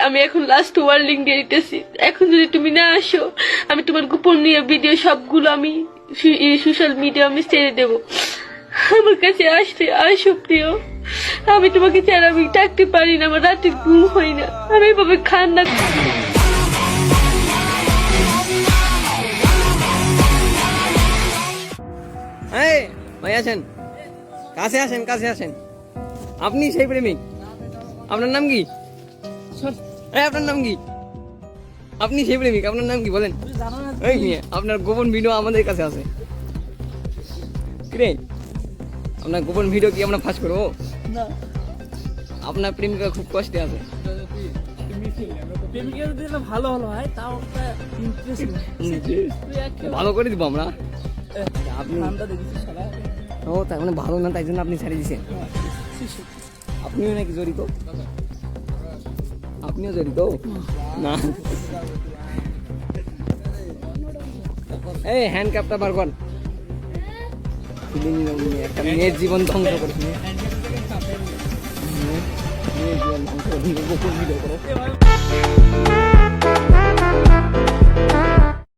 আমি এখন last warning দিয়ে দিতেছি, এখন যদি তুমি না আসো আমি তোমার গোপনীয় ভিডিও সবগুলো আমি সোশ্যাল মিডিয়া আমি ছেড়ে দেবো। আমার কাছে আসতে আসো প্রিয়, আমি তোমাকে ছাড়া আমি থাকতে পারি না, আমার রাতে ঘুম হয় না, আমি এভাবে কান্না। ভাই আসেন, কাছে আসেন, কাছে আসেন। আপনি সেই প্রেমিক? আপনার নাম কি? আপনার নাম কি? আপনি সেই প্রেমিক, আপনার নাম কি বলেন? এই নিয়ে আপনার গোপন ভিডিও আমাদের কাছে আছে। কিরে, আপনার গোপন ভিডিও কি আমরা ফাঁস করবো? আপনার প্রেমিকা খুব কষ্টে আছে। ভালো করে দিব আমরা। আপনি ও তার মানে ভালো না, তাই জন্য আপনি ছেড়ে দিচ্ছেন। আপনিও নাকি জড়িত? আপনিও জড়িত না? এই হ্যান্ডক্যাপটা বার কর। একটা মেয়ের জীবন ধ্বংস করে, মেয়ের জীবন ধ্বংস করে গোপন ভিডিও করো।